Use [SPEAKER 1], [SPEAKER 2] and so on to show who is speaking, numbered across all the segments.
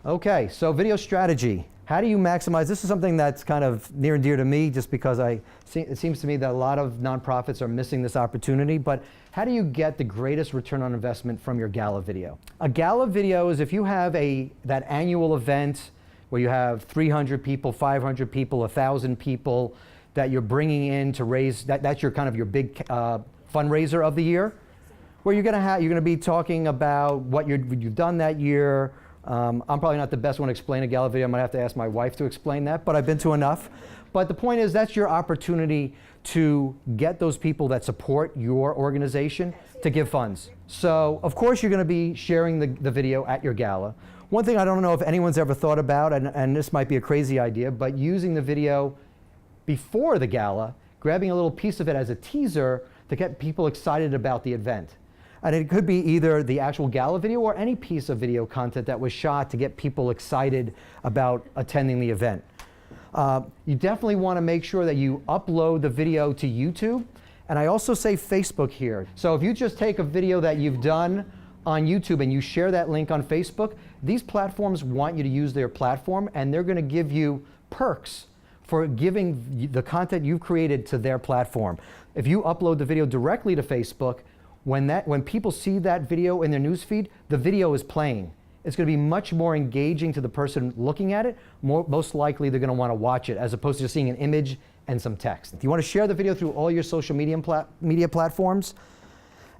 [SPEAKER 1] Okay, so video strategy. How do you maximize? This is something that's kind of near and dear to me just because it seems to me that a lot of nonprofits are missing this opportunity, but how do you get the greatest return on investment from your gala video? A gala video is if you have that annual event where you have 300 people, 500 people, 1,000 people that you're bringing in to raise, that's your kind of your big fundraiser of the year, where you're gonna be talking about what you've done that year. I'm probably not the best one to explain a gala video. I might have to ask my wife to explain that, but I've been to enough. But the point is, that's your opportunity to get those people that support your organization to give funds. So, of course, you're going to be sharing the video at your gala. One thing I don't know if anyone's ever thought about, and this might be a crazy idea, but using the video before the gala, grabbing a little piece of it as a teaser to get people excited about the event. And it could be either the actual gala video or any piece of video content that was shot to get people excited about attending the event. You definitely want to make sure that you upload the video to YouTube. And I also say Facebook here. So if you just take a video that you've done on YouTube and you share that link on Facebook, these platforms want you to use their platform, and they're going to give you perks for giving the content you've created to their platform. If you upload the video directly to Facebook, when people see that video in their newsfeed, the video is playing. It's going to be much more engaging to the person looking at it. Most likely they're going to want to watch it as opposed to just seeing an image and some text. If you want to share the video through all your social media platforms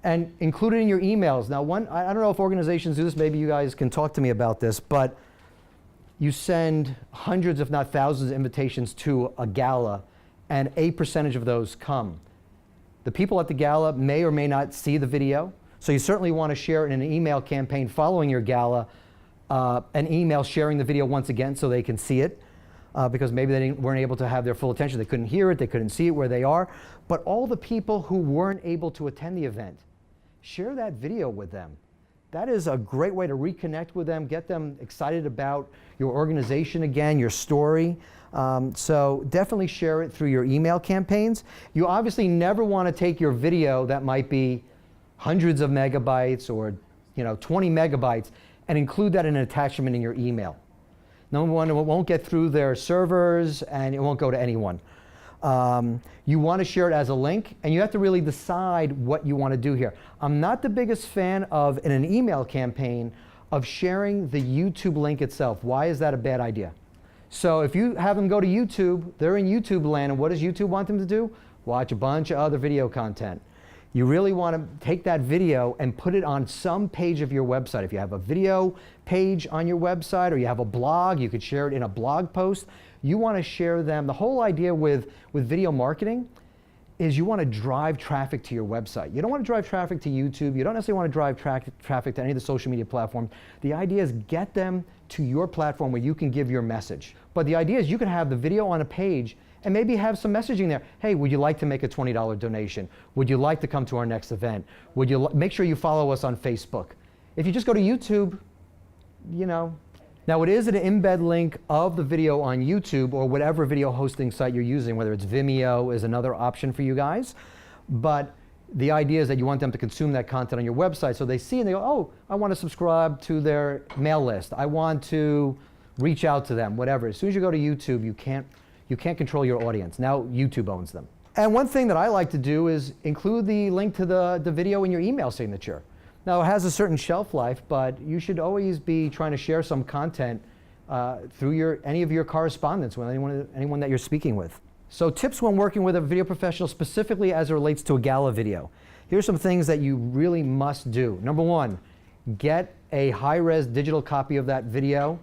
[SPEAKER 1] and include it in your emails. Now, I don't know if organizations do this, maybe you guys can talk to me about this, but you send hundreds if not thousands of invitations to a gala, and a percentage of those come. The people at the gala may or may not see the video, so you certainly want to share it in an email campaign following your gala, an email sharing the video once again so they can see it, because maybe they weren't able to have their full attention. They couldn't hear it, they couldn't see it where they are. But all the people who weren't able to attend the event, share that video with them. That is a great way to reconnect with them, get them excited about your organization again, your story. So definitely share it through your email campaigns. You obviously never want to take your video that might be hundreds of megabytes or 20 megabytes and include that in an attachment in your email. Number one, it won't get through their servers and it won't go to anyone. You want to share it as a link, and you have to really decide what you want to do here. I'm not the biggest fan of, in an email campaign, of sharing the YouTube link itself. Why is that a bad idea? So if you have them go to YouTube, they're in YouTube land, and what does YouTube want them to do? Watch a bunch of other video content. You really want to take that video and put it on some page of your website. If you have a video page on your website or you have a blog, you could share it in a blog post. You want to share them. The whole idea with video marketing is you want to drive traffic to your website. You don't want to drive traffic to YouTube. You don't necessarily want to drive traffic to any of the social media platforms. The idea is get them to your platform where you can give your message. But the idea is you can have the video on a page and maybe have some messaging there. Hey, would you like to make a $20 donation? Would you like to come to our next event? Would you make sure you follow us on Facebook? If you just go to YouTube, Now it is an embed link of the video on YouTube or whatever video hosting site you're using, whether it's Vimeo is another option for you guys. But the idea is that you want them to consume that content on your website so they see and they go, oh, I want to subscribe to their mail list. I want to reach out to them, whatever. As soon as you go to YouTube, you can't control your audience. Now YouTube owns them. And one thing that I like to do is include the link to the video in your email signature. Now, it has a certain shelf life, but you should always be trying to share some content through any of your correspondence with anyone that you're speaking with. So tips when working with a video professional, specifically as it relates to a gala video. Here's some things that you really must do. Number one, get a high-res digital copy of that video.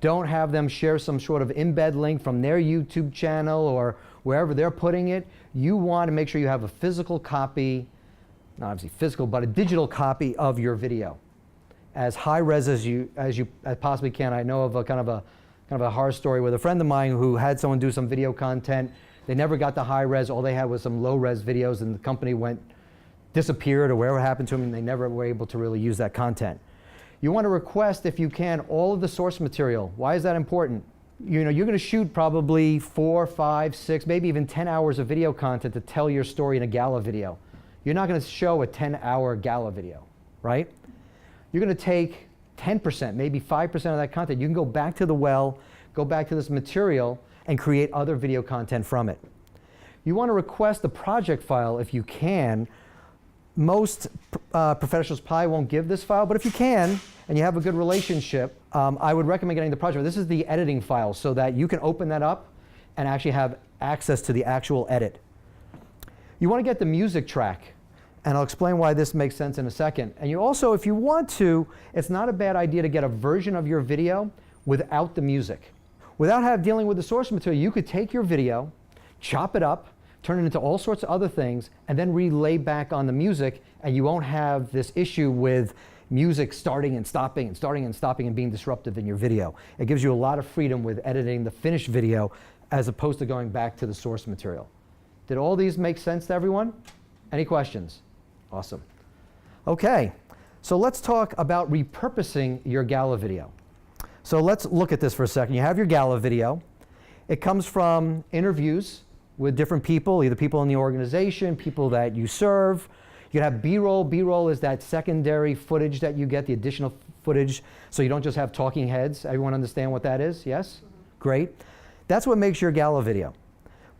[SPEAKER 1] Don't have them share some sort of embed link from their YouTube channel or wherever they're putting it. You want to make sure you have a physical copy, not obviously physical, but a digital copy of your video, as high res as you possibly can. I know of a kind of a horror story with a friend of mine who had someone do some video content. They never got the high res. All they had was some low res videos, and the company disappeared or whatever happened to them, and they never were able to really use that content. You want to request, if you can, all of the source material. Why is that important? You're going to shoot probably 4, 5, 6, maybe even 10 hours of video content to tell your story in a gala video. You're not going to show a 10-hour gala video, right? You're going to take 10%, maybe 5% of that content, you can go back to the well, go back to this material, and create other video content from it. You want to request the project file if you can. Most professionals probably won't give this file, but if you can, and you have a good relationship, I would recommend getting the project. This is the editing file so that you can open that up and actually have access to the actual edit. You want to get the music track, and I'll explain why this makes sense in a second. And you also, if you want to, it's not a bad idea to get a version of your video without the music. Without dealing with the source material, you could take your video, chop it up, turn it into all sorts of other things, and then relay back on the music, and you won't have this issue with music starting and stopping and starting and stopping and being disruptive in your video. It gives you a lot of freedom with editing the finished video as opposed to going back to the source material. Did all these make sense to everyone? Any questions? Awesome. Okay, so let's talk about repurposing your Gala video. So let's look at this for a second. You have your Gala video. It comes from interviews with different people, either people in the organization, people that you serve. You can have B-roll. B-roll is that secondary footage that you get, the additional footage, so you don't just have talking heads. Everyone understand what that is? Yes? Great. That's what makes your Gala video.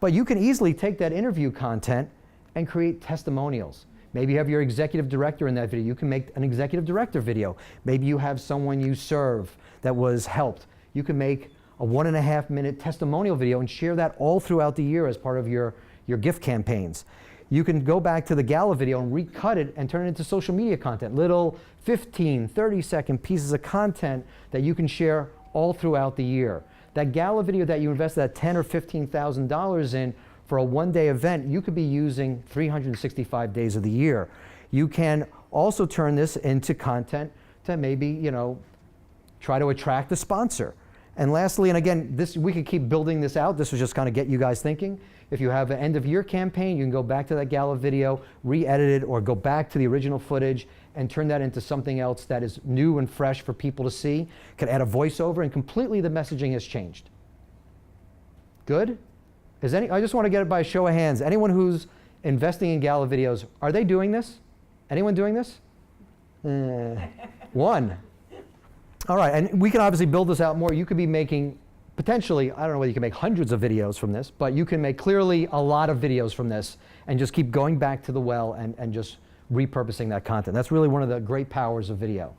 [SPEAKER 1] But you can easily take that interview content and create testimonials. Maybe you have your executive director in that video. You can make an executive director video. Maybe you have someone you serve that was helped. You can make a 1.5-minute testimonial video and share that all throughout the year as part of your gift campaigns. You can go back to the Gala video and recut it and turn it into social media content, little 15, 30-second pieces of content that you can share all throughout the year. That Gala video that you invested that $10,000 or $15,000 in for a one-day event, you could be using 365 days of the year. You can also turn this into content to maybe, try to attract a sponsor. And lastly, and again, we could keep building this out. This was just kind of get you guys thinking. If you have an end-of-year campaign, you can go back to that Gala video, re-edit it, or go back to the original footage and turn that into something else that is new and fresh for people to see. Could add a voiceover, and completely the messaging has changed. Good? I just want to get it by a show of hands. Anyone who's investing in Gala videos, are they doing this? Anyone doing this? One. All right, and we can obviously build this out more. You could be making, potentially, I don't know whether you can make hundreds of videos from this, but you can make clearly a lot of videos from this and just keep going back to the well and just repurposing that content. That's really one of the great powers of video.